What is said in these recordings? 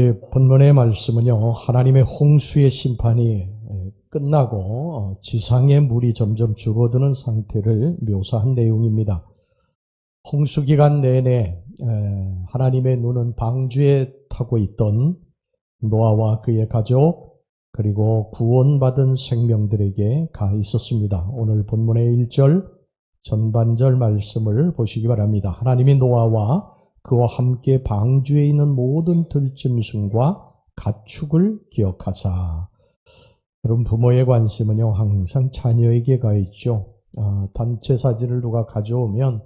오늘 본문의 말씀은요, 하나님의 홍수의 심판이 끝나고 지상의 물이 점점 줄어드는 상태를 묘사한 내용입니다. 홍수 기간 내내 하나님의 눈은 방주에 타고 있던 노아와 그의 가족, 그리고 구원받은 생명들에게 가 있었습니다. 오늘 본문의 1절 전반절 말씀을 보시기 바랍니다. 하나님이 노아와 그와 함께 방주에 있는 모든 들짐승과 가축을 기억하사. 여러분, 부모의 관심은요 항상 자녀에게 가 있죠. 단체 사진을 누가 가져오면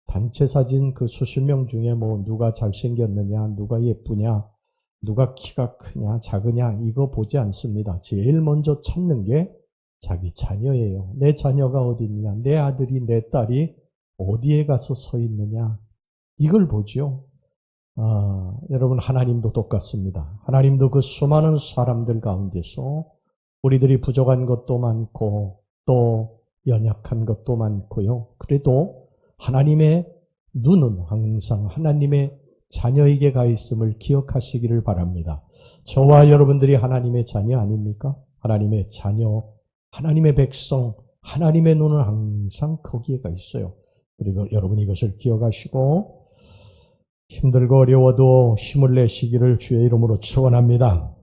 단체 사진 그 수십 명 중에 누가 잘생겼느냐, 누가 예쁘냐, 누가 키가 크냐 작으냐 이거 보지 않습니다. 제일 먼저 찾는 게 자기 자녀예요. 내 자녀가 어디 있느냐, 내 아들이 내 딸이 어디에 가서 서 있느냐, 이걸 보죠. 여러분, 하나님도 똑같습니다. 하나님도 그 수많은 사람들 가운데서 우리들이 부족한 것도 많고 또 연약한 것도 많고요. 그래도 하나님의 눈은 항상 하나님의 자녀에게 가 있음을 기억하시기를 바랍니다. 저와 여러분들이 하나님의 자녀 아닙니까? 하나님의 자녀, 하나님의 백성, 하나님의 눈은 항상 거기에 가 있어요. 그리고 여러분 이것을 기억하시고 힘들고 어려워도 힘을 내시기를 주의 이름으로 축원합니다.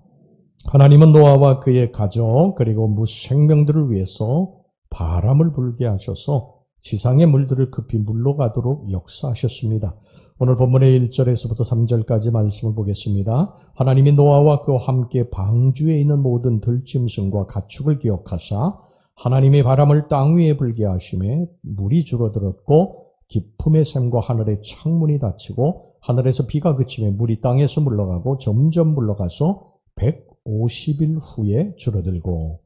하나님은 노아와 그의 가족 그리고 무생명들을 위해서 바람을 불게 하셔서 지상의 물들을 급히 물러가도록 역사하셨습니다. 오늘 본문의 1절에서부터 3절까지 말씀을 보겠습니다. 하나님이 노아와 그와 함께 방주에 있는 모든 들짐승과 가축을 기억하사 하나님이 바람을 땅 위에 불게 하심에 물이 줄어들었고 깊음의 샘과 하늘의 창문이 닫히고 하늘에서 비가 그치며 물이 땅에서 물러가고 점점 물러가서 150일 후에 줄어들고,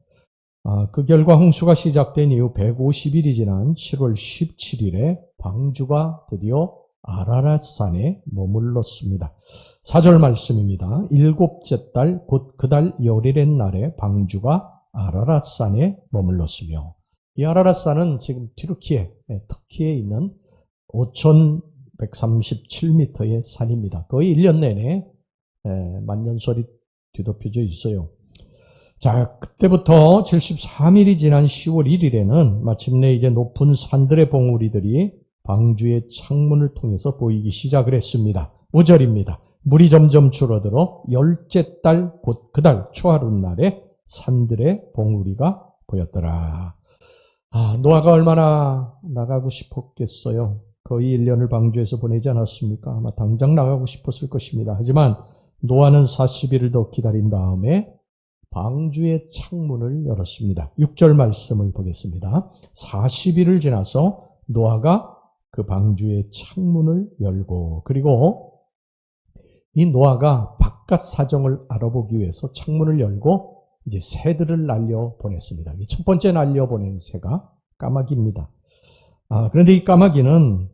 그 결과 홍수가 시작된 이후 150일이 지난 7월 17일에 방주가 드디어 아라랏산에 머물렀습니다. 4절 말씀입니다. 7째 달 곧 그 달 열일의 날에 방주가 아라랏산에 머물렀으며, 이 아라랏산은 지금 터키에 있는 5,137m의 산입니다. 거의 1년 내내 만년설이 뒤덮여져 있어요. 자, 그때부터 73일이 지난 10월 1일에는 마침내 이제 높은 산들의 봉우리들이 방주의 창문을 통해서 보이기 시작을 했습니다. 5절입니다. 물이 점점 줄어들어 10째 달 곧 그 달 초하룻날에 산들의 봉우리가 보였더라. 노아가 얼마나 나가고 싶었겠어요. 거의 1년을 방주에서 보내지 않았습니까? 아마 당장 나가고 싶었을 것입니다. 하지만 노아는 40일을 더 기다린 다음에 방주의 창문을 열었습니다. 6절 말씀을 보겠습니다. 40일을 지나서 노아가 그 방주의 창문을 열고, 그리고 이 노아가 바깥 사정을 알아보기 위해서 창문을 열고 이제 새들을 날려보냈습니다. 이 첫 번째 날려보낸 새가 까마귀입니다. 그런데 이 까마귀는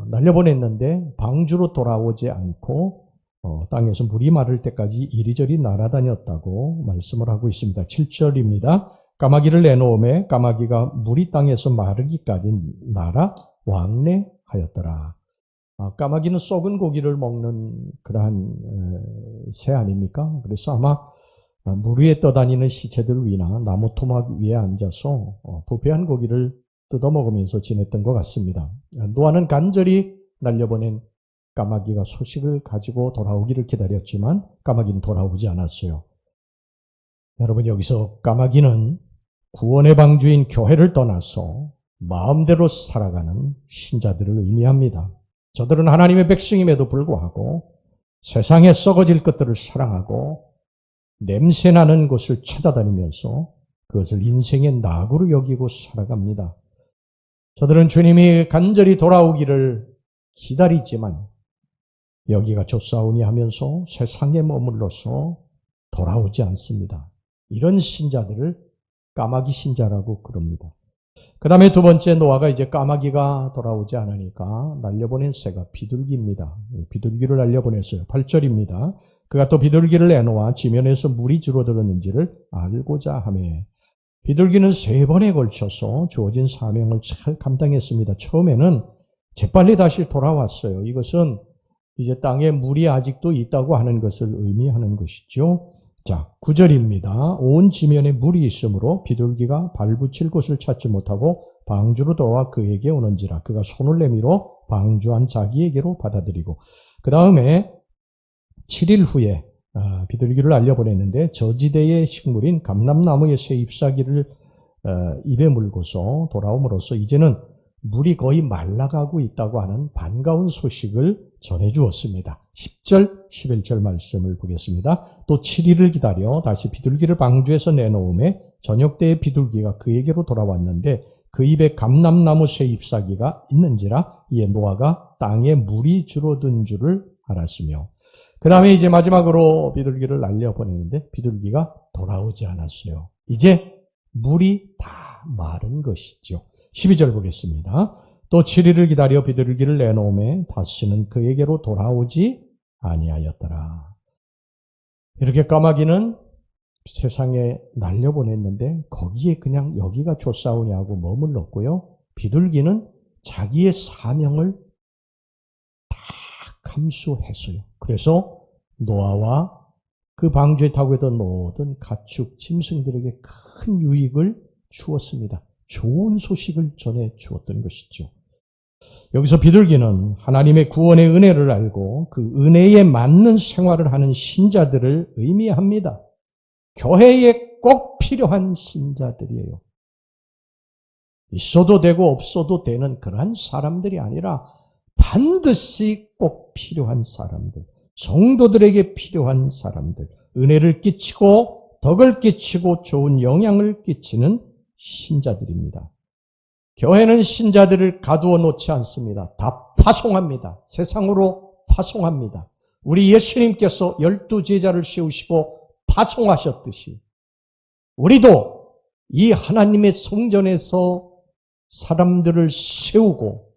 날려보냈는데 방주로 돌아오지 않고 땅에서 물이 마를 때까지 이리저리 날아다녔다고 말씀을 하고 있습니다. 7절입니다. 까마귀를 내놓음에 까마귀가 물이 땅에서 마르기까지 날아 왕래하였더라. 까마귀는 썩은 고기를 먹는 그러한 새 아닙니까? 그래서 아마 물 위에 떠다니는 시체들 위나 나무 토막 위에 앉아서 부패한 고기를 뜯어먹으면서 지냈던 것 같습니다. 노아는 간절히 날려보낸 까마귀가 소식을 가지고 돌아오기를 기다렸지만 까마귀는 돌아오지 않았어요. 여러분, 여기서 까마귀는 구원의 방주인 교회를 떠나서 마음대로 살아가는 신자들을 의미합니다. 저들은 하나님의 백성임에도 불구하고 세상에 썩어질 것들을 사랑하고 냄새나는 곳을 찾아다니면서 그것을 인생의 낙으로 여기고 살아갑니다. 저들은 주님이 간절히 돌아오기를 기다리지만 여기가 좋사오니 하면서 세상에 머물러서 돌아오지 않습니다. 이런 신자들을 까마귀 신자라고 그럽니다. 그 다음에 두 번째, 노아가 이제 까마귀가 돌아오지 않으니까 날려보낸 새가 비둘기입니다. 비둘기를 날려보냈어요. 8절입니다. 그가 또 비둘기를 내놓아 지면에서 물이 줄어들었는지를 알고자 하매, 비둘기는 3번에 걸쳐서 주어진 사명을 잘 감당했습니다. 처음에는 재빨리 다시 돌아왔어요. 이것은 이제 땅에 물이 아직도 있다고 하는 것을 의미하는 것이죠. 자, 9절입니다. 온 지면에 물이 있으므로 비둘기가 발붙일 곳을 찾지 못하고 방주로 돌아와 그에게 오는지라. 그가 손을 내밀어 방주한 자기에게로 받아들이고. 그 다음에 7일 후에 비둘기를 날려보냈는데 저지대의 식물인 감람나무의 새 잎사귀를 입에 물고서 돌아옴으로써 이제는 물이 거의 말라가고 있다고 하는 반가운 소식을 전해주었습니다. 10절, 11절 말씀을 보겠습니다. 또 7일을 기다려 다시 비둘기를 방주에서 내놓음에 저녁 때에 비둘기가 그에게로 돌아왔는데 그 입에 감람나무 새 잎사귀가 있는지라 이에 노아가 땅에 물이 줄어든 줄을 알았으며 그 다음에 이제 마지막으로 비둘기를 날려보내는데 비둘기가 돌아오지 않았어요. 이제 물이 다 마른 것이죠. 12절 보겠습니다. 또 7일을 기다려 비둘기를 내놓음에 다시는 그에게로 돌아오지 아니하였더라. 이렇게 까마귀는 세상에 날려보냈는데 거기에 그냥 여기가 좋사오냐고 머물렀고요. 비둘기는 자기의 사명을 다 감수했어요. 그래서 노아와 그 방주에 타고 있던 모든 가축, 짐승들에게 큰 유익을 주었습니다. 좋은 소식을 전해 주었던 것이죠. 여기서 비둘기는 하나님의 구원의 은혜를 알고 그 은혜에 맞는 생활을 하는 신자들을 의미합니다. 교회에 꼭 필요한 신자들이에요. 있어도 되고 없어도 되는 그러한 사람들이 아니라 반드시 꼭 필요한 사람들, 성도들에게 필요한 사람들, 은혜를 끼치고 덕을 끼치고 좋은 영향을 끼치는 신자들입니다. 교회는 신자들을 가두어 놓지 않습니다. 다 파송합니다. 세상으로 파송합니다. 우리 예수님께서 12제자를 세우시고 파송하셨듯이 우리도 이 하나님의 성전에서 사람들을 세우고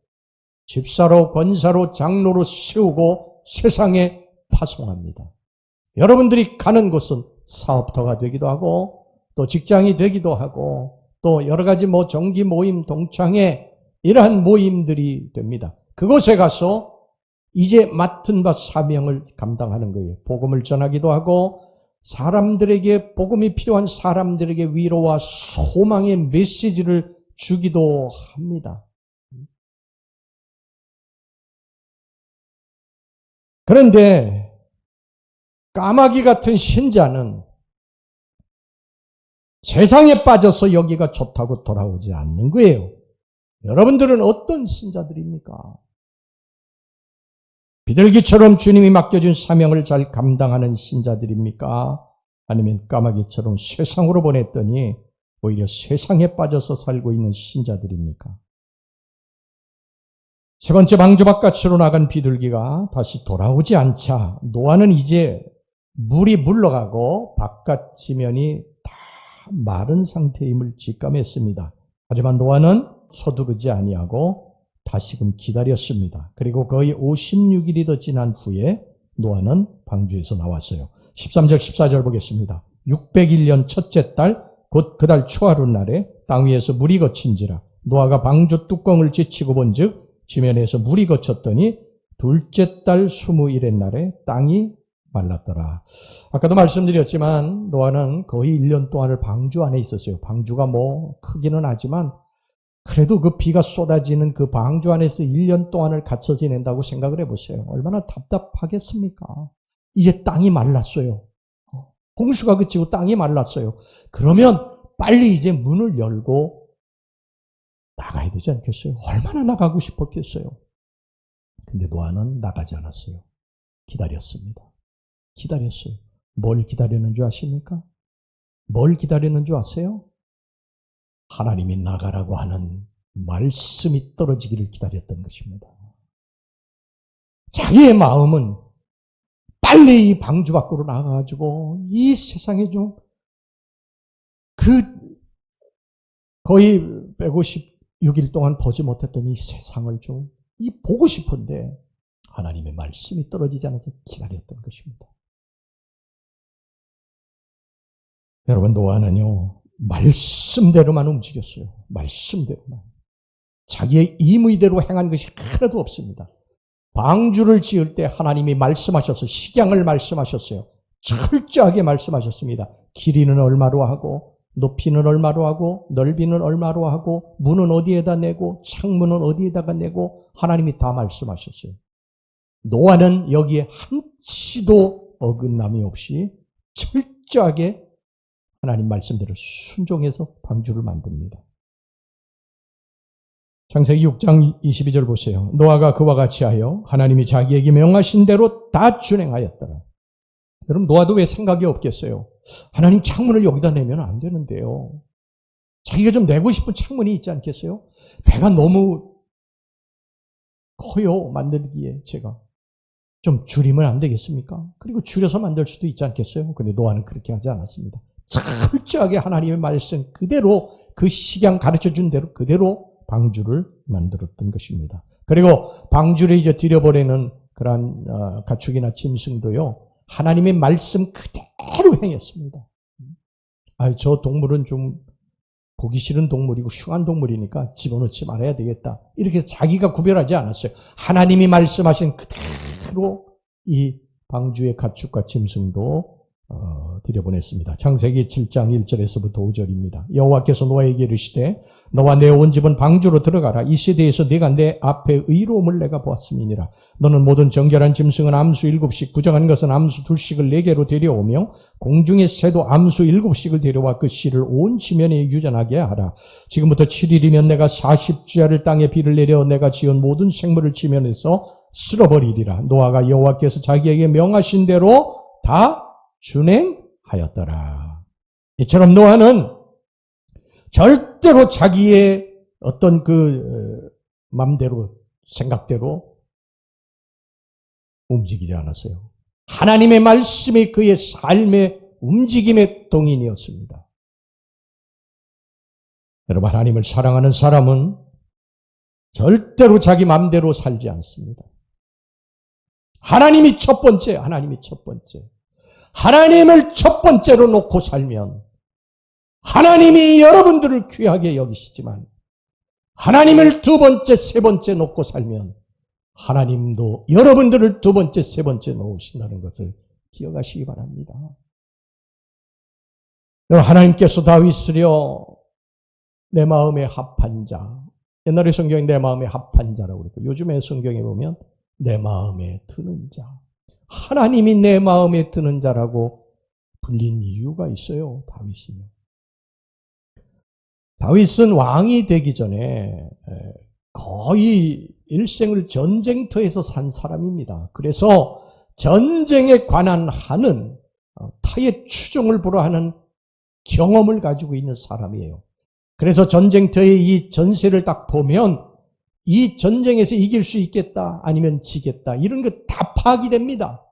집사로, 권사로, 장로로 세우고 세상에 파송합니다. 여러분들이 가는 곳은 사업터가 되기도 하고 또 직장이 되기도 하고 또 여러 가지 정기 모임, 동창회 이러한 모임들이 됩니다. 그곳에 가서 이제 맡은 바 사명을 감당하는 거예요. 복음을 전하기도 하고 사람들에게 복음이 필요한 사람들에게 위로와 소망의 메시지를 주기도 합니다. 그런데 까마귀 같은 신자는 세상에 빠져서 여기가 좋다고 돌아오지 않는 거예요. 여러분들은 어떤 신자들입니까? 비둘기처럼 주님이 맡겨준 사명을 잘 감당하는 신자들입니까? 아니면 까마귀처럼 세상으로 보냈더니 오히려 세상에 빠져서 살고 있는 신자들입니까? 세 번째 방주 바깥으로 나간 비둘기가 다시 돌아오지 않자 노아는 이제 물이 물러가고 바깥 지면이 다 마른 상태임을 직감했습니다. 하지만 노아는 서두르지 아니하고 다시금 기다렸습니다. 그리고 거의 56일이 더 지난 후에 노아는 방주에서 나왔어요. 13절 14절 보겠습니다. 601년 첫째 달 곧 그 달 초하루 날에 땅 위에서 물이 거친지라 노아가 방주 뚜껑을 제치고 본즉 지면에서 물이 거쳤더니 둘째 달 20일의 날에 땅이 말랐더라. 아까도 말씀드렸지만 노아는 거의 1년 동안을 방주 안에 있었어요. 방주가 크기는 하지만 그래도 그 비가 쏟아지는 그 방주 안에서 1년 동안을 갇혀 지낸다고 생각을 해보세요. 얼마나 답답하겠습니까? 이제 땅이 말랐어요. 홍수가 그치고 땅이 말랐어요. 그러면 빨리 이제 문을 열고 나가야 되지 않겠어요? 얼마나 나가고 싶었겠어요? 근데 노아는 나가지 않았어요. 기다렸습니다. 기다렸어요. 뭘 기다리는 줄 아십니까? 뭘 기다리는 줄 아세요? 하나님이 나가라고 하는 말씀이 떨어지기를 기다렸던 것입니다. 자기의 마음은 빨리 이 방주 밖으로 나가가지고 이 세상에 좀 거의 156일 동안 보지 못했던 이 세상을 좀 보고 싶은데 하나님의 말씀이 떨어지지 않아서 기다렸던 것입니다. 여러분 노아는요 말씀대로만 움직였어요. 말씀대로만. 자기의 임의대로 행한 것이 하나도 없습니다. 방주를 지을 때 하나님이 말씀하셔서 식양을 말씀하셨어요. 철저하게 말씀하셨습니다. 길이는 얼마로 하고 높이는 얼마로 하고 넓이는 얼마로 하고 문은 어디에다 내고 창문은 어디에다가 내고 하나님이 다 말씀하셨어요. 노아는 여기에 한치도 어긋남이 없이 철저하게 하나님 말씀대로 순종해서 방주를 만듭니다. 창세기 6장 22절 보세요. 노아가 그와 같이 하여 하나님이 자기에게 명하신 대로 다 준행하였더라. 여러분 노아도 왜 생각이 없겠어요? 하나님 창문을 여기다 내면 안 되는데요. 자기가 좀 내고 싶은 창문이 있지 않겠어요? 배가 너무 커요. 만들기에 제가. 좀 줄이면 안 되겠습니까? 그리고 줄여서 만들 수도 있지 않겠어요? 근데 노아는 그렇게 하지 않았습니다. 철저하게 하나님의 말씀 그대로 그 식양 가르쳐준 대로 그대로 방주를 만들었던 것입니다. 그리고 방주를 이제 들여보내는 그러한 가축이나 짐승도요. 하나님의 말씀 그대로 행했습니다. 저 동물은 좀 보기 싫은 동물이고 흉한 동물이니까 집어넣지 말아야 되겠다. 이렇게 해서 자기가 구별하지 않았어요. 하나님이 말씀하신 그대로 이 방주의 가축과 짐승도 들여보냈습니다. 창세기 7장 1절에서부터 5절입니다. 여호와께서 노아에게 이르시되 너와 내 온 집은 방주로 들어가라. 이 세대에서 네가 내 앞에 의로움을 내가 보았음이니라. 너는 모든 정결한 짐승은 암수 7씩 부정한 것은 암수 2씩을 4개로 데려오며 공중의 새도 암수 7씩을 데려와 그 씨를 온 지면에 유전하게 하라. 지금부터 7일이면 내가 40주야를 땅에 비를 내려 내가 지은 모든 생물을 지면에서 쓸어버리리라. 노아가 여호와께서 자기에게 명하신 대로 다 준행하였더라. 이처럼 노아는 절대로 자기의 어떤 그 맘대로 생각대로 움직이지 않았어요. 하나님의 말씀이 그의 삶의 움직임의 동인이었습니다. 여러분 하나님을 사랑하는 사람은 절대로 자기 맘대로 살지 않습니다. 하나님이 첫 번째, 하나님이 첫 번째. 하나님을 첫 번째로 놓고 살면 하나님이 여러분들을 귀하게 여기시지만 하나님을 두 번째, 세 번째 놓고 살면 하나님도 여러분들을 두 번째, 세 번째 놓으신다는 것을 기억하시기 바랍니다. 하나님께서 다윗을요 내 마음에 합한 자, 옛날에 성경에 내 마음에 합한 자라고 그랬고 요즘의 성경에 보면 내 마음에 드는 자, 하나님이 내 마음에 드는 자라고 불린 이유가 있어요. 다윗이요. 다윗은 왕이 되기 전에 거의 일생을 전쟁터에서 산 사람입니다. 그래서 전쟁에 관한 하는 타의 추종을 불허하는 경험을 가지고 있는 사람이에요. 그래서 전쟁터의 이 전세를 딱 보면 이 전쟁에서 이길 수 있겠다 아니면 지겠다 이런 것 다 파악이 됩니다.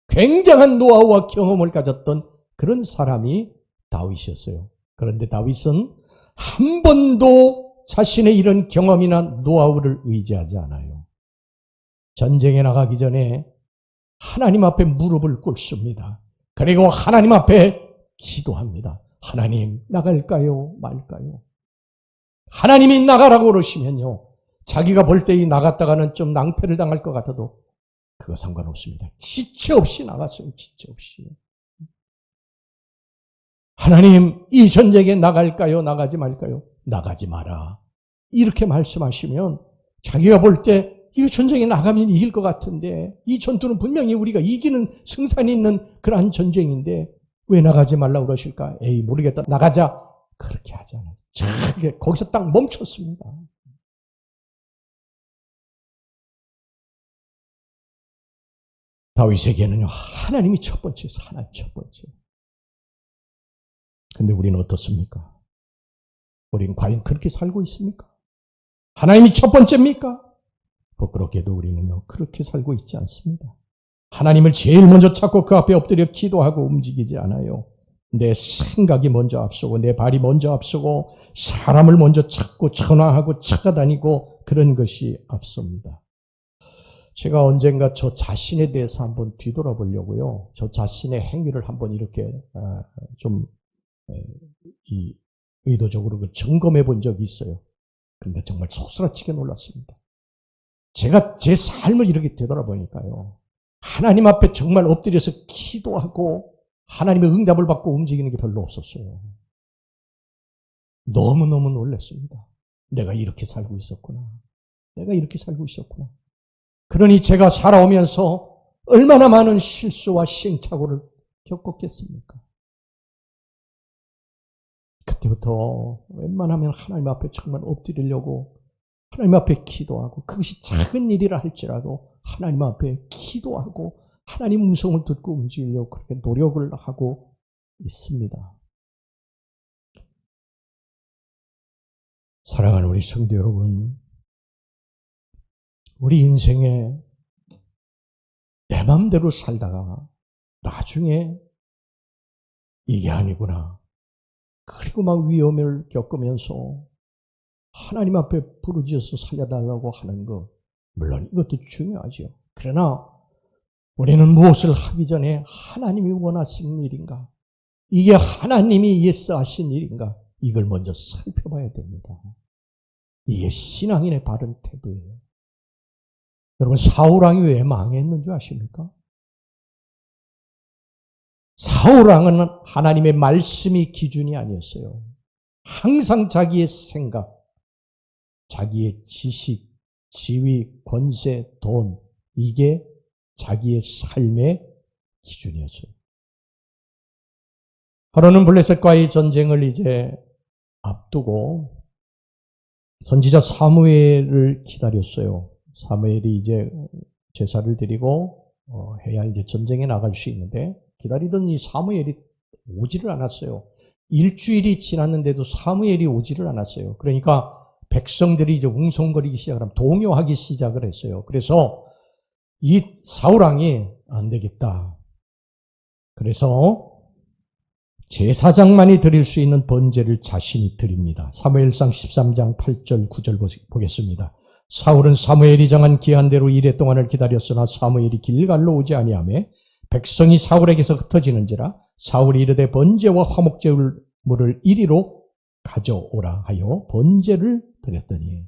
굉장한 노하우와 경험을 가졌던 그런 사람이 다윗이었어요. 그런데 다윗은 한 번도 자신의 이런 경험이나 노하우를 의지하지 않아요. 전쟁에 나가기 전에 하나님 앞에 무릎을 꿇습니다. 그리고 하나님 앞에 기도합니다. 하나님 나갈까요 말까요? 하나님이 나가라고 그러시면요. 자기가 볼 때 이 나갔다가는 좀 낭패를 당할 것 같아도 그거 상관없습니다. 지체 없이 나갔어요. 지체 없이. 하나님 이 전쟁에 나갈까요? 나가지 말까요? 나가지 마라. 이렇게 말씀하시면 자기가 볼 때 이 전쟁에 나가면 이길 것 같은데 이 전투는 분명히 우리가 이기는 승산이 있는 그러한 전쟁인데 왜 나가지 말라고 그러실까? 에이 모르겠다. 나가자. 그렇게 하잖아요. 거기서 딱 멈췄습니다. 다윗에게는요 하나님이 첫 번째, 하나님 첫 번째. 근데 우리는 어떻습니까? 우리는 과연 그렇게 살고 있습니까? 하나님이 첫 번째입니까? 부끄럽게도 우리는요 그렇게 살고 있지 않습니다. 하나님을 제일 먼저 찾고 그 앞에 엎드려 기도하고 움직이지 않아요. 내 생각이 먼저 앞서고 내 발이 먼저 앞서고 사람을 먼저 찾고 전화하고 찾아다니고 그런 것이 앞섭니다. 제가 언젠가 저 자신에 대해서 한번 뒤돌아보려고요. 저 자신의 행위를 한번 이렇게 좀 의도적으로 점검해 본 적이 있어요. 그런데 정말 소스라치게 놀랐습니다. 제가 제 삶을 이렇게 되돌아보니까요. 하나님 앞에 정말 엎드려서 기도하고 하나님의 응답을 받고 움직이는 게 별로 없었어요. 너무너무 놀랐습니다. 내가 이렇게 살고 있었구나. 내가 이렇게 살고 있었구나. 그러니 제가 살아오면서 얼마나 많은 실수와 시행착오를 겪었겠습니까? 그때부터 웬만하면 하나님 앞에 정말 엎드리려고 하나님 앞에 기도하고 그것이 작은 일이라 할지라도 하나님 앞에 기도하고 하나님 음성을 듣고 움직이려고 그렇게 노력을 하고 있습니다. 사랑하는 우리 성도 여러분, 우리 인생에 내 마음대로 살다가 나중에 이게 아니구나. 그리고 막 위험을 겪으면서 하나님 앞에 부르짖어서 살려달라고 하는 것, 물론 이것도 중요하죠. 그러나 우리는 무엇을 하기 전에 하나님이 원하시는 일인가? 이게 하나님이 예스하신 일인가? 이걸 먼저 살펴봐야 됩니다. 이게 신앙인의 바른 태도예요. 여러분, 사울왕이 왜 망했는 줄 아십니까? 사울왕은 하나님의 말씀이 기준이 아니었어요. 항상 자기의 생각, 자기의 지식, 지위, 권세, 돈, 이게 자기의 삶의 기준이었어요. 하루는 블레셋과의 전쟁을 이제 앞두고 선지자 사무엘을 기다렸어요. 사무엘이 이제 제사를 드리고 해야 이제 전쟁에 나갈 수 있는데 기다리던 이 사무엘이 오지를 않았어요. 일주일이 지났는데도 사무엘이 오지를 않았어요. 그러니까 백성들이 이제 웅성거리기 시작하면 동요하기 시작을 했어요. 그래서 이 사울왕이 안 되겠다. 그래서 제사장만이 드릴 수 있는 번제를 자신이 드립니다. 사무엘상 13장 8절 9절 보겠습니다. 사울은 사무엘이 정한 기한대로 이레 동안을 기다렸으나 사무엘이 길갈로 오지 아니하며 백성이 사울에게서 흩어지는지라 사울이 이르되 번제와 화목제물을 이리로 가져오라 하여 번제를 드렸더니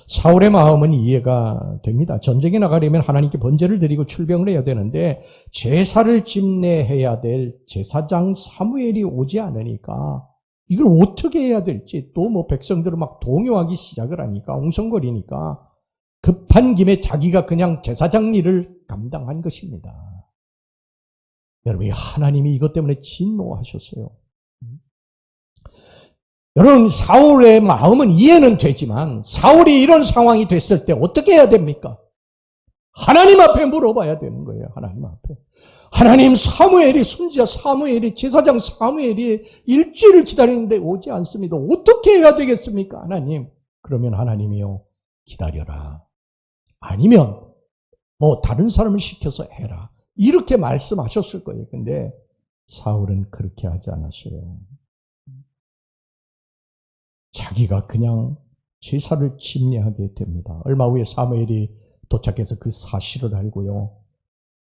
사울의 마음은 이해가 됩니다. 전쟁에 나가려면 하나님께 번제를 드리고 출병을 해야 되는데 제사를 집례해야 될 제사장 사무엘이 오지 않으니까 이걸 어떻게 해야 될지 또 뭐 백성들은 막 동요하기 시작을 하니까 웅성거리니까 급한 김에 자기가 그냥 제사장 일을 감당한 것입니다. 여러분, 하나님이 이것 때문에 진노하셨어요. 여러분, 사울의 마음은 이해는 되지만 사울이 이런 상황이 됐을 때 어떻게 해야 됩니까? 하나님 앞에 물어봐야 되는 거예요. 하나님 앞에. 하나님, 사무엘이 선지자 사무엘이 제사장 사무엘이 일주일을 기다리는데 오지 않습니다. 어떻게 해야 되겠습니까? 하나님. 그러면 하나님이요, 기다려라. 아니면 뭐 다른 사람을 시켜서 해라. 이렇게 말씀하셨을 거예요. 근데 사울은 그렇게 하지 않았어요. 자기가 그냥 제사를 집례하게 됩니다. 얼마 후에 사무엘이 도착해서 그 사실을 알고요,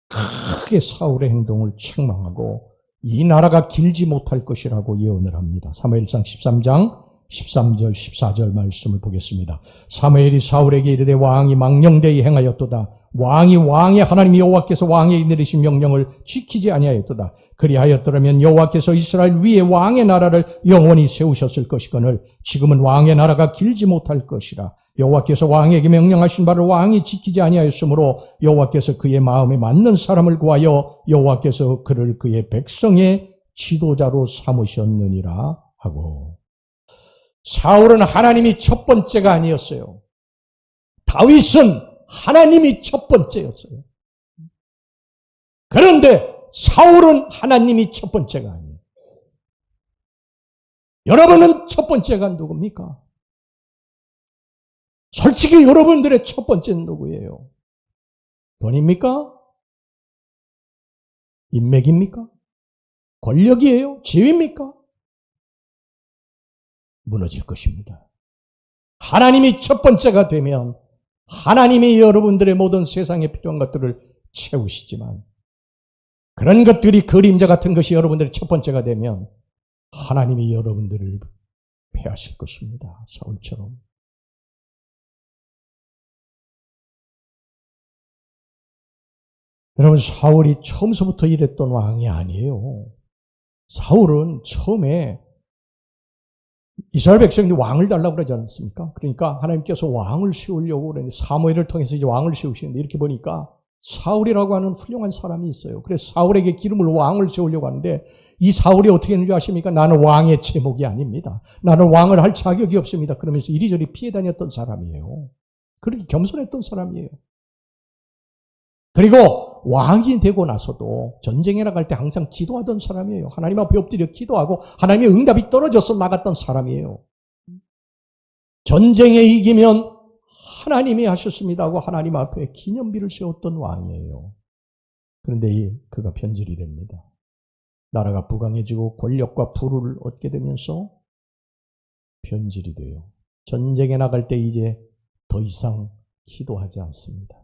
크게 사울의 행동을 책망하고 이 나라가 길지 못할 것이라고 예언을 합니다. 사무엘상 13장 13절 14절 말씀을 보겠습니다. 사무엘이 사울에게 이르되 왕이 망령되이 행하였도다. 왕이 왕의 하나님 여호와께서 왕에게 내리신 명령을 지키지 아니하였도다. 그리하였더라면 여호와께서 이스라엘 위에 왕의 나라를 영원히 세우셨을 것이거늘 지금은 왕의 나라가 길지 못할 것이라. 여호와께서 왕에게 명령하신 바를 왕이 지키지 아니하였으므로 여호와께서 그의 마음에 맞는 사람을 구하여 여호와께서 그를 그의 백성의 지도자로 삼으셨느니라 하고. 사울은 하나님이 첫 번째가 아니었어요. 다윗은 하나님이 첫 번째였어요. 그런데 사울은 하나님이 첫 번째가 아니에요. 여러분은 첫 번째가 누굽니까? 솔직히 여러분들의 첫 번째는 누구예요? 돈입니까? 인맥입니까? 권력이에요? 지위입니까? 무너질 것입니다. 하나님이 첫 번째가 되면 하나님이 여러분들의 모든 세상에 필요한 것들을 채우시지만 그런 것들이 그림자 같은 것이 여러분들의 첫 번째가 되면 하나님이 여러분들을 패하실 것입니다. 사울처럼. 여러분, 사울이 처음서부터 이랬던 왕이 아니에요. 사울은 처음에 이스라엘 백성들이 왕을 달라고 그러지 않았습니까? 그러니까 하나님께서 왕을 세우려고 그랬는데 사무엘을 통해서 이제 왕을 세우시는데 이렇게 보니까 사울이라고 하는 훌륭한 사람이 있어요. 그래서 사울에게 기름을 왕을 세우려고 하는데 이 사울이 어떻게 했는지 아십니까? 나는 왕의 제목이 아닙니다. 나는 왕을 할 자격이 없습니다. 그러면서 이리저리 피해 다녔던 사람이에요. 그렇게 겸손했던 사람이에요. 그리고 왕이 되고 나서도 전쟁에 나갈 때 항상 기도하던 사람이에요. 하나님 앞에 엎드려 기도하고 하나님의 응답이 떨어져서 나갔던 사람이에요. 전쟁에 이기면 하나님이 하셨습니다 하고 하나님 앞에 기념비를 세웠던 왕이에요. 그런데 그가 변질이 됩니다. 나라가 부강해지고 권력과 부를 얻게 되면서 변질이 돼요. 전쟁에 나갈 때 이제 더 이상 기도하지 않습니다.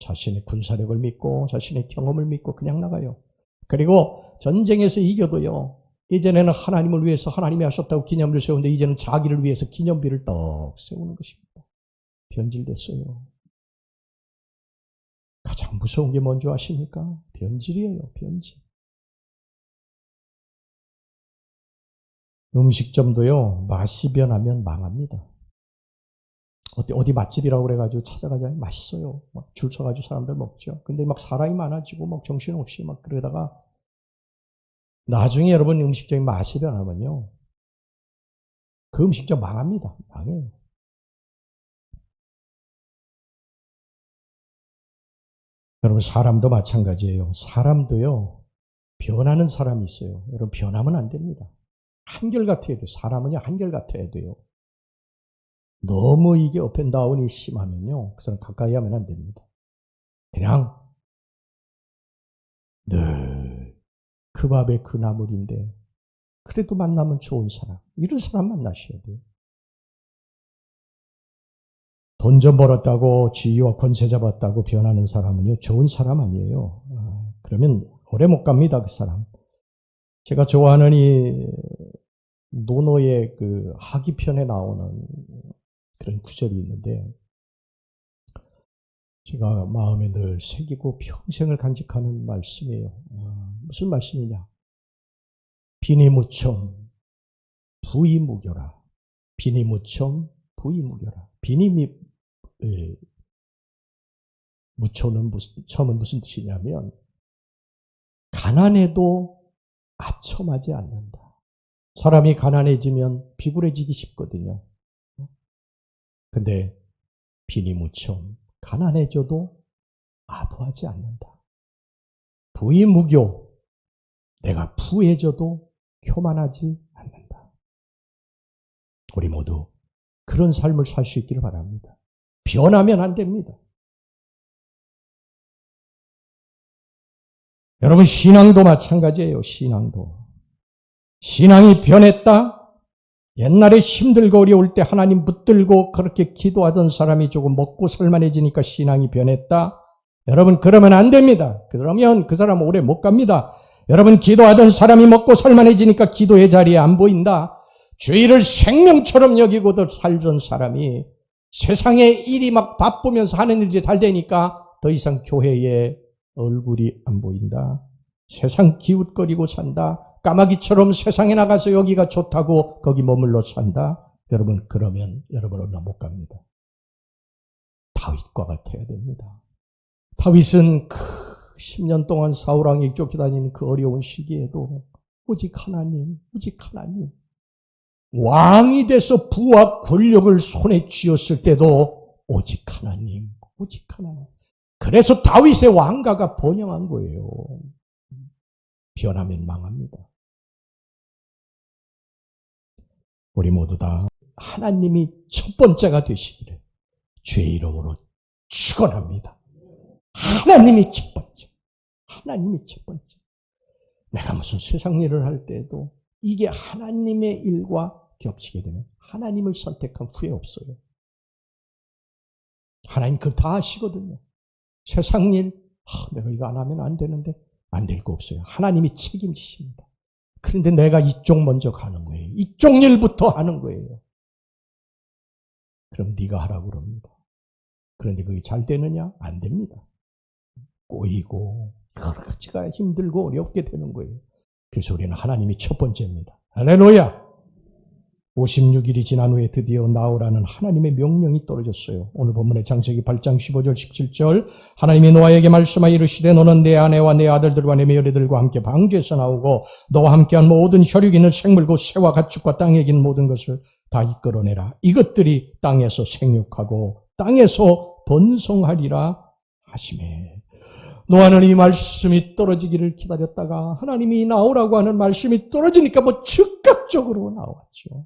자신의 군사력을 믿고 자신의 경험을 믿고 그냥 나가요. 그리고 전쟁에서 이겨도요. 이전에는 하나님을 위해서 하나님이 하셨다고 기념비를 세우는데 이제는 자기를 위해서 기념비를 떡 세우는 것입니다. 변질됐어요. 가장 무서운 게 뭔지 아십니까? 변질이에요. 변질. 음식점도요. 맛이 변하면 망합니다. 어디 맛집이라고 그래가지고 찾아가자 맛있어요. 막 줄 서가지고 사람들 먹죠. 근데 막 사람이 많아지고 막 정신없이 막 그러다가 나중에 여러분 음식점이 맛이 변하면요. 그 음식점 망합니다. 망해요. 여러분 사람도 마찬가지예요. 사람도요. 변하는 사람이 있어요. 여러분 변하면 안 됩니다. 한결같아야 돼요. 사람은요. 한결같아야 돼요. 너무 이게 업앤다운이 심하면요. 그 사람 가까이 하면 안 됩니다. 그냥 늘 그 밥에 그 나물인데 그래도 만나면 좋은 사람. 이런 사람 만나셔야 돼요. 돈 좀 벌었다고 지위와 권세 잡았다고 변하는 사람은요. 좋은 사람 아니에요. 그러면 오래 못 갑니다. 그 사람. 제가 좋아하는 이 노노의 그 하기편에 나오는 그런 구절이 있는데 제가 마음에 늘 새기고 평생을 간직하는 말씀이에요. 무슨 말씀이냐? 비니무첨 부이무교라. 비니무첨 부이무교라. 무초는 처음은 무슨 뜻이냐면 가난해도 아첨하지 않는다. 사람이 가난해지면 비굴해지기 쉽거든요. 근데 비니무첨 가난해져도 아부하지 않는다. 부이무교 내가 부해져도 교만하지 않는다. 우리 모두 그런 삶을 살 수 있기를 바랍니다. 변하면 안 됩니다. 여러분 신앙도 마찬가지예요. 신앙이 변했다. 옛날에 힘들고 어려울 때 하나님 붙들고 그렇게 기도하던 사람이 조금 먹고 살만해지니까 신앙이 변했다. 여러분 그러면 안 됩니다. 그러면 그 사람 오래 못 갑니다. 여러분 기도하던 사람이 먹고 살만해지니까 기도의 자리에 안 보인다. 죄를 생명처럼 여기고도 살던 사람이 세상에 일이 막 바쁘면서 하는 일이 잘 되니까 더 이상 교회에 얼굴이 안 보인다. 세상 기웃거리고 산다. 까마귀처럼 세상에 나가서 여기가 좋다고 거기 머물러 산다. 여러분 그러면 여러분 얼마 못 갑니다. 다윗과 같아야 됩니다. 다윗은 10년 동안 사울왕에게 쫓겨다니는 그 어려운 시기에도 오직 하나님 왕이 돼서 부와 권력을 손에 쥐었을 때도 오직 하나님. 그래서 다윗의 왕가가 번영한 거예요. 변하면 망합니다. 우리 모두 다 하나님이 첫 번째가 되시기를 주의 이름으로 축원합니다. 하나님이 첫 번째. 내가 무슨 세상 일을 할 때도 이게 하나님의 일과 겹치게 되면 하나님을 선택한 후회 없어요. 하나님 그걸 다 아시거든요. 세상 일, 내가 이거 안 하면 안 되는데 안 될 거 없어요. 하나님이 책임지십니다. 그런데 내가 이쪽 먼저 가는 거예요. 이쪽 일부터 하는 거예요. 그럼 네가 하라고 그럽니다. 그런데 그게 잘 되느냐? 안 됩니다. 꼬이고 여러 가지가 힘들고 어렵게 되는 거예요. 그래서 우리는 하나님이 첫 번째입니다. 할렐루야! 56일이 지난 후에 드디어 나오라는 하나님의 명령이 떨어졌어요. 오늘 본문의 창세기 8장 15절 17절 하나님이 노아에게 말씀하여 이르시되 너는 내 아내와 내 아들들과 내 며느리들과 함께 방주에서 나오고 너와 함께한 모든 혈육 있는 생물 곧 새와 가축과 땅에 있는 모든 것을 다 이끌어내라. 이것들이 땅에서 생육하고 땅에서 번성하리라 하시매. 노아는 이 말씀이 떨어지기를 기다렸다가 하나님이 나오라고 하는 말씀이 떨어지니까 즉각적으로 나왔죠.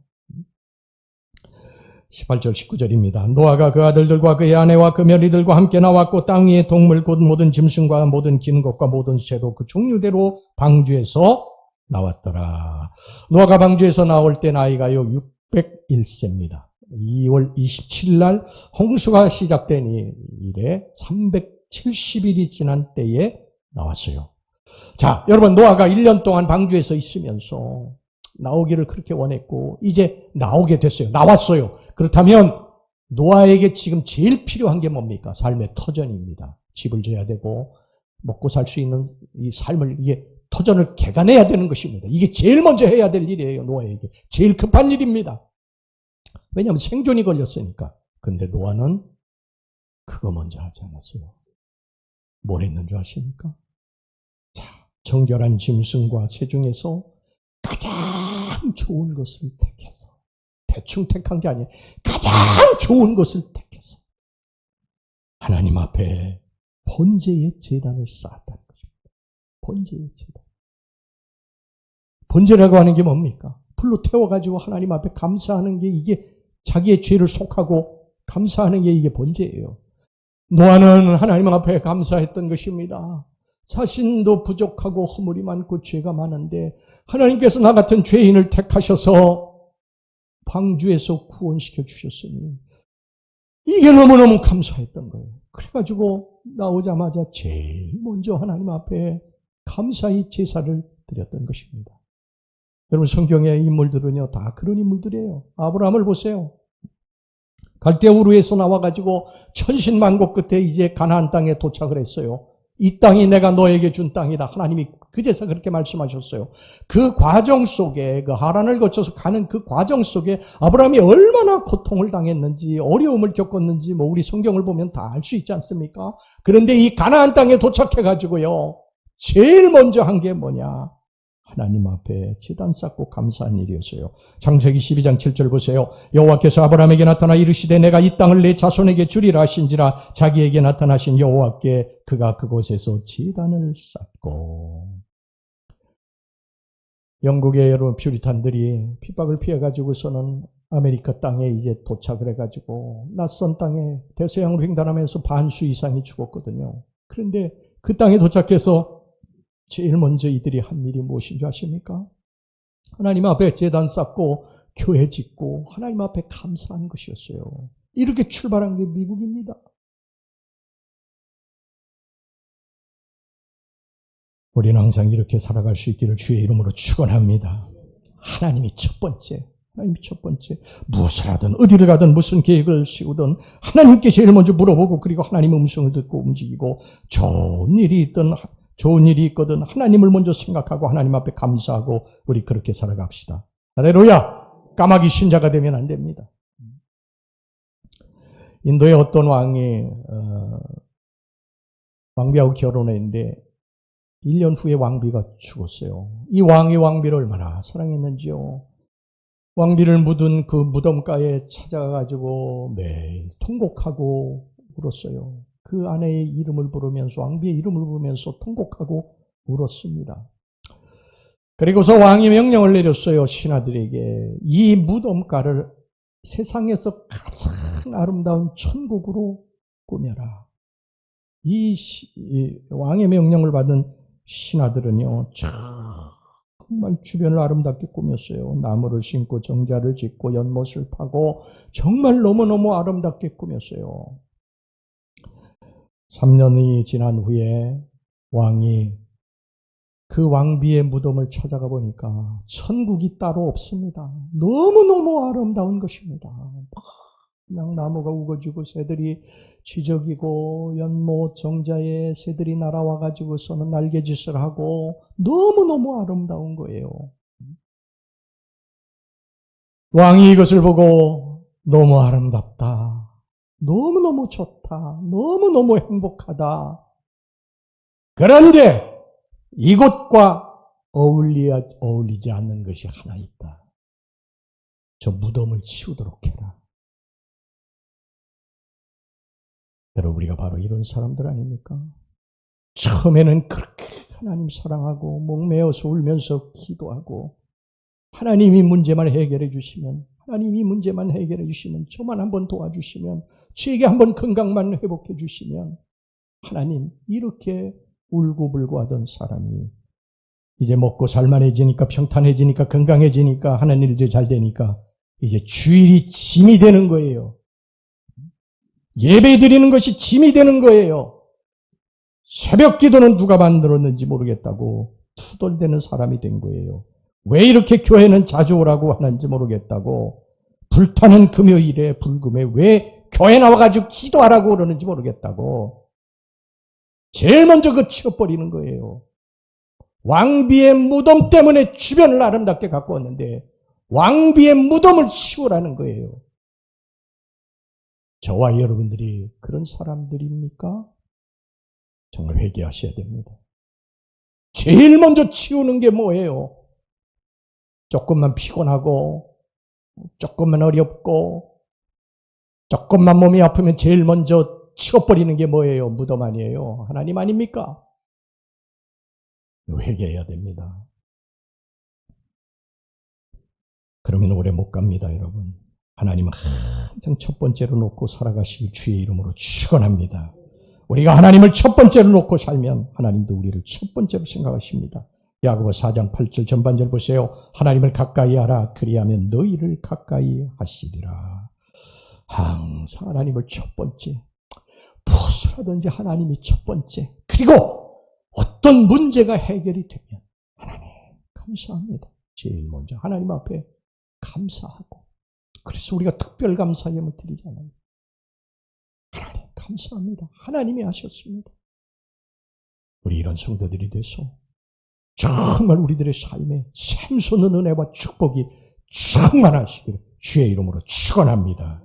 18절 19절입니다. 노아가 그 아들들과 그의 아내와 그 며느리들과 함께 나왔고 땅 위의 동물 곧 모든 짐승과 모든 기는 것과 모든 새도 그 종류대로 방주에서 나왔더라. 노아가 방주에서 나올 때 나이가요 601세입니다. 2월 27일 날 홍수가 시작된 이래 370일이 지난 때에 나왔어요. 자, 여러분 노아가 1년 동안 방주에서 있으면서 나오기를 그렇게 원했고 이제 나오게 됐어요. 나왔어요. 그렇다면 노아에게 지금 제일 필요한 게 뭡니까? 삶의 터전입니다. 집을 져야 되고 먹고 살 수 있는 이 삶을 이게 터전을 개간해야 되는 것입니다. 이게 제일 먼저 해야 될 일이에요. 노아에게. 제일 급한 일입니다. 왜냐하면 생존이 걸렸으니까. 근데 노아는 그거 먼저 하지 않았어요. 뭘 했는 줄 아십니까? 자, 정결한 짐승과 새 중에서 가장 좋은 것을 택해서 대충 택한 게 아니에요. 가장 좋은 것을 택해서 하나님 앞에 번제의 제단을 쌓았다는 것입니다. 번제의 제단. 번제라고 하는 게 뭡니까? 불로 태워가지고 하나님 앞에 감사하는 게 이게 자기의 죄를 속하고 감사하는 게 이게 번제예요. 노아는 하나님 앞에 감사했던 것입니다. 자신도 부족하고 허물이 많고 죄가 많은데 하나님께서 나 같은 죄인을 택하셔서 방주에서 구원시켜 주셨으니 이게 너무너무 감사했던 거예요. 그래가지고 나오자마자 제일 먼저 하나님 앞에 감사의 제사를 드렸던 것입니다. 여러분 성경의 인물들은요 다 그런 인물들이에요. 아브라함을 보세요. 갈대아 우르에서 나와가지고 천신만고 끝에 이제 가나안 땅에 도착을 했어요. 이 땅이 내가 너에게 준 땅이다. 하나님이 그제서 그렇게 말씀하셨어요. 그 과정 속에 그 하란을 거쳐서 가는 그 과정 속에 아브라함이 얼마나 고통을 당했는지 어려움을 겪었는지 우리 성경을 보면 다 알 수 있지 않습니까? 그런데 이 가나안 땅에 도착해가지고요 제일 먼저 한 게 뭐냐? 하나님 앞에 제단 쌓고 감사한 일이었어요. 창세기 12장 7절 보세요. 여호와께서 아브라함에게 나타나 이르시되 내가 이 땅을 내 자손에게 주리라 하신지라 자기에게 나타나신 여호와께 그가 그곳에서 제단을 쌓고. 영국의 여러분 퓨리탄들이 핍박을 피해가지고서는 아메리카 땅에 이제 도착을 해가지고 낯선 땅에 대서양으로 횡단하면서 반수 이상이 죽었거든요. 그런데 그 땅에 도착해서 제일 먼저 이들이 한 일이 무엇인 줄 아십니까? 하나님 앞에 제단 쌓고 교회 짓고 하나님 앞에 감사한 것이었어요. 이렇게 출발한 게 미국입니다. 우리는 항상 이렇게 살아갈 수 있기를 주의 이름으로 축원합니다. 하나님이 첫 번째, 하나님이 첫 번째. 무엇을 하든 어디를 가든 무슨 계획을 세우든 하나님께 제일 먼저 물어보고 그리고 하나님의 음성을 듣고 움직이고 좋은 일이 있든 좋은 일이 있거든 하나님을 먼저 생각하고 하나님 앞에 감사하고 우리 그렇게 살아갑시다. 할렐루야! 까마귀 신자가 되면 안 됩니다. 인도의 어떤 왕이 왕비하고 결혼했는데 1년 후에 왕비가 죽었어요. 이 왕이 왕비를 얼마나 사랑했는지요. 왕비를 묻은 그 무덤가에 찾아가지고 매일 통곡하고 울었어요. 그 아내의 이름을 부르면서 왕비의 이름을 부르면서 통곡하고 울었습니다. 그리고서 왕이 명령을 내렸어요. 신하들에게 이 무덤가를 세상에서 가장 아름다운 천국으로 꾸며라. 이 왕의 명령을 받은 신하들은요 정말 주변을 아름답게 꾸몄어요. 나무를 심고 정자를 짓고 연못을 파고 정말 너무너무 아름답게 꾸몄어요. 3년이 지난 후에 왕이 그 왕비의 무덤을 찾아가 보니까 천국이 따로 없습니다. 너무너무 아름다운 것입니다. 그냥 나무가 우거지고 새들이 쥐적이고 연못 정자에 새들이 날아와가지고서는 날개짓을 하고 너무너무 아름다운 거예요. 왕이 이것을 보고 너무 아름답다. 너무너무 좋다. 너무너무 행복하다. 그런데 이곳과 어울리지 않는 것이 하나 있다. 저 무덤을 치우도록 해라. 여러분, 우리가 바로 이런 사람들 아닙니까? 처음에는 그렇게 하나님 사랑하고 목매어서 울면서 기도하고 하나님이 문제만 해결해 주시면, 하나님이 문제만 해결해 주시면, 저만 한번 도와주시면, 저에게 한번 건강만 회복해 주시면, 하나님, 이렇게 울고불고 하던 사람이 이제 먹고 살만해지니까, 평탄해지니까, 건강해지니까, 하는 일들이 잘 되니까 이제 주일이 짐이 되는 거예요. 예배 드리는 것이 짐이 되는 거예요. 새벽 기도는 누가 만들었는지 모르겠다고 투덜대는 사람이 된 거예요. 왜 이렇게 교회는 자주 오라고 하는지 모르겠다고, 불타는 금요일에 불금에 왜 교회 나와가지고 기도하라고 그러는지 모르겠다고 제일 먼저 그 치워버리는 거예요. 왕비의 무덤 때문에 주변을 아름답게 갖고 왔는데 왕비의 무덤을 치우라는 거예요. 저와 여러분들이 그런 사람들입니까? 정말 회개하셔야 됩니다. 제일 먼저 치우는 게 뭐예요? 조금만 피곤하고, 조금만 어렵고, 조금만 몸이 아프면 제일 먼저 치워버리는 게 뭐예요? 무덤 아니에요? 하나님 아닙니까? 회개해야 됩니다. 그러면 오래 못 갑니다, 여러분. 하나님은 항상 첫 번째로 놓고 살아가실 주의 이름으로 축원합니다. 우리가 하나님을 첫 번째로 놓고 살면 하나님도 우리를 첫 번째로 생각하십니다. 야고보 4장 8절 전반절 보세요. 하나님을 가까이 하라. 그리하면 너희를 가까이 하시리라. 항상 하나님을 첫 번째. 무엇을 하든지 하나님이 첫 번째. 그리고 어떤 문제가 해결이 되면 하나님 감사합니다. 제일 먼저 하나님 앞에 감사하고, 그래서 우리가 특별 감사 예물 드리잖아요. 하나님 감사합니다. 하나님이 하셨습니다. 우리 이런 성도들이 돼서 정말 우리들의 삶에 샘솟는 은혜와 축복이 충만하시기를 주의 이름으로 축원합니다.